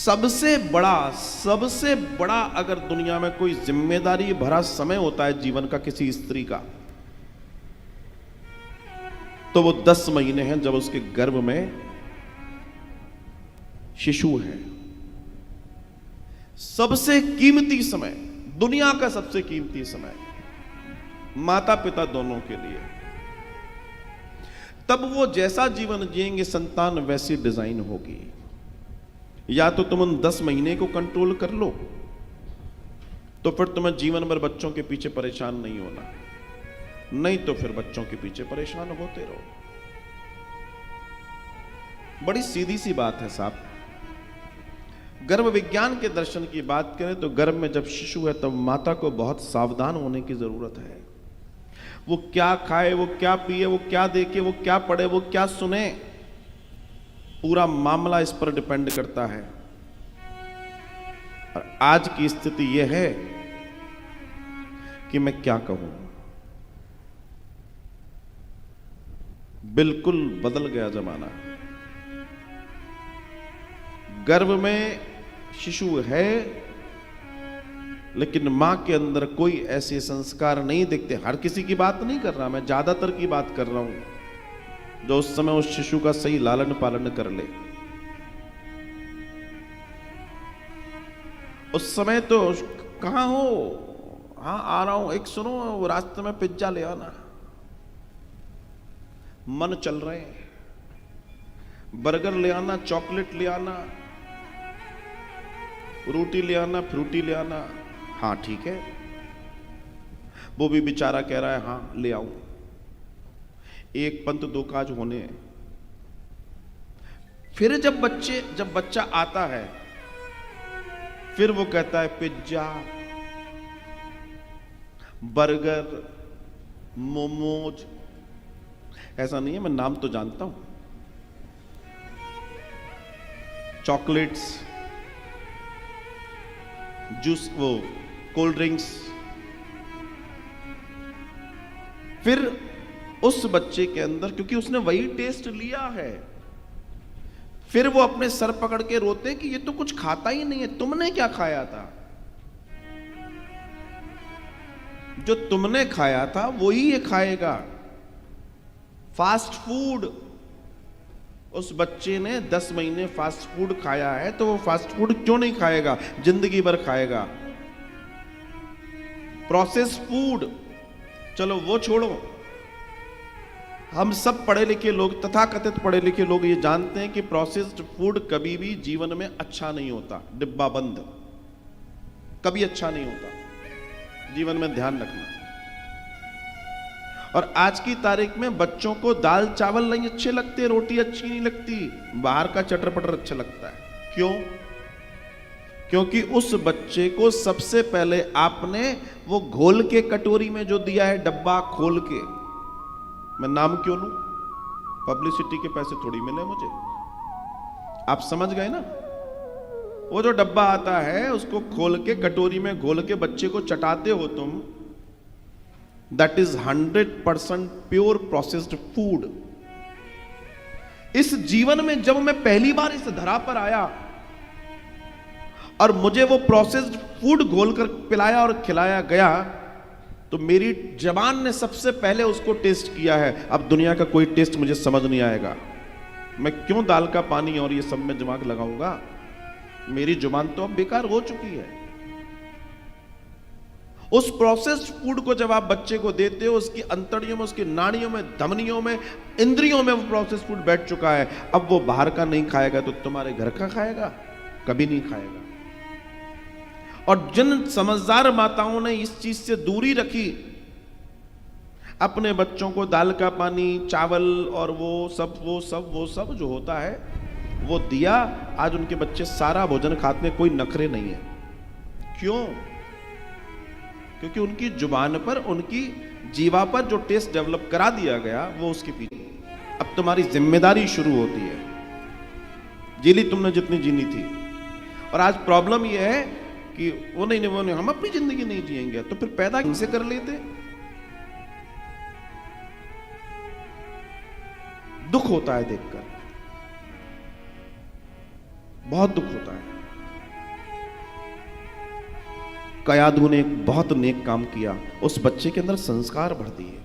सबसे बड़ा अगर दुनिया में कोई जिम्मेदारी भरा समय होता है जीवन का किसी स्त्री का, तो वो 10 महीने हैं जब उसके गर्भ में शिशु है। सबसे कीमती समय, दुनिया का सबसे कीमती समय माता पिता दोनों के लिए। तब वो जैसा जीवन जिएंगे संतान वैसी डिजाइन होगी। या तो तुम उन 10 महीने को कंट्रोल कर लो, तो फिर तुम्हें जीवन भर बच्चों के पीछे परेशान नहीं होना, नहीं तो फिर बच्चों के पीछे परेशान होते रहो। बड़ी सीधी सी बात है साहब। गर्भ विज्ञान के दर्शन की बात करें तो गर्भ में जब शिशु है तब माता को बहुत सावधान होने की जरूरत है। वो क्या खाए, वो क्या पिए, वो क्या देखे, वो क्या पढ़े, वो क्या सुने, पूरा मामला इस पर डिपेंड करता है। और आज की स्थिति यह है कि मैं क्या कहूं, बिल्कुल बदल गया जमाना। गर्भ में शिशु है लेकिन मां के अंदर कोई ऐसे संस्कार नहीं दिखते। हर किसी की बात नहीं कर रहा मैं, ज्यादातर की बात कर रहा हूं, जो उस समय उस शिशु का सही लालन पालन कर ले। उस समय तो कहां हो, हाँ आ रहा हूं, एक सुनो रास्ते में पिज्जा ले आना, मन चल रहे हैं, बर्गर ले आना, चॉकलेट ले आना, रोटी ले आना, फ्रूटी ले आना, हाँ ठीक है। वो भी बेचारा कह रहा है हाँ ले आऊं। एक पंथ दो काज होने हैं। फिर जब बच्चा आता है फिर वो कहता है पिज्जा, बर्गर, मोमोज। ऐसा नहीं है, मैं नाम तो जानता हूं, चॉकलेट्स, जूस, वो कोल्ड ड्रिंक्स। फिर उस बच्चे के अंदर, क्योंकि उसने वही टेस्ट लिया है, फिर वो अपने सर पकड़ के रोते कि ये तो कुछ खाता ही नहीं है, तुमने क्या खाया था? जो तुमने खाया था वही ये खाएगा। फास्ट फूड, उस बच्चे ने 10 महीने फास्ट फूड खाया है तो वो फास्ट फूड क्यों नहीं खाएगा, जिंदगी भर खाएगा। प्रोसेस फूड, चलो वो छोड़ो, हम सब पढ़े लिखे लोग, तथाकथित पढ़े लिखे लोग ये जानते हैं कि प्रोसेस्ड फूड कभी भी जीवन में अच्छा नहीं होता। डिब्बा बंद कभी अच्छा नहीं होता, जीवन में ध्यान रखना। और आज की तारीख में बच्चों को दाल चावल नहीं अच्छे लगते, रोटी अच्छी नहीं लगती, बाहर का चटर पटर अच्छा लगता है। क्यों? क्योंकि उस बच्चे को सबसे पहले आपने वो घोल के कटोरी में जो दिया है, डब्बा खोल के, मैं नाम क्यों लूं, पब्लिसिटी के पैसे थोड़ी मिले मुझे, आप समझ गए ना। वो जो डब्बा आता है उसको खोल के कटोरी में घोल के बच्चे को चटाते हो तुम, that is 100% pure processed food. इस जीवन में जब मैं पहली बार इस धरा पर आया और मुझे वो प्रोसेस्ड फूड घोलकर पिलाया और खिलाया गया, तो मेरी जबान ने सबसे पहले उसको टेस्ट किया है। अब दुनिया का कोई टेस्ट मुझे समझ नहीं आएगा। मैं क्यों दाल का पानी और ये सब में दिमाग लगाऊंगा, मेरी जुबान तो अब बेकार हो चुकी है। उस प्रोसेस्ड फूड को जब आप बच्चे को देते हो, उसकी अंतड़ियों में, उसकी नाड़ियों में, धमनियों में, इंद्रियों में वो प्रोसेस्ड फूड बैठ चुका है। अब वो बाहर का नहीं खाएगा तो तुम्हारे घर का खाएगा? कभी नहीं खाएगा। और जिन समझदार माताओं ने इस चीज से दूरी रखी, अपने बच्चों को दाल का पानी, चावल और वो सब जो होता है वो दिया, आज उनके बच्चे सारा भोजन खाते हैं, कोई नखरे नहीं है। क्यों? क्योंकि उनकी जुबान पर, उनकी जीवा पर जो टेस्ट डेवलप करा दिया गया वो उसके पीछे। अब तुम्हारी जिम्मेदारी शुरू होती है, जी ली तुमने जितनी जीनी थी। और आज प्रॉब्लम यह है कि वो नहीं, हम अपनी जिंदगी नहीं जिएंगे, तो फिर पैदा इनसे कर लेते। दुख होता है देखकर, बहुत दुख होता है। कयाधु ने एक बहुत नेक काम किया, उस बच्चे के अंदर संस्कार भर दिए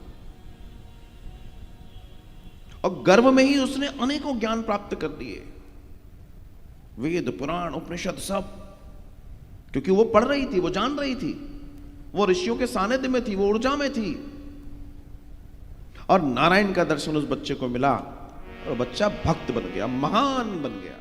और गर्भ में ही उसने अनेकों ज्ञान प्राप्त कर लिए, वेद पुराण उपनिषद सब, क्योंकि वो पढ़ रही थी, वो जान रही थी, वो ऋषियों के सानिध्य में थी, वो ऊर्जा में थी। और नारायण का दर्शन उस बच्चे को मिला और बच्चा भक्त बन गया, महान बन गया।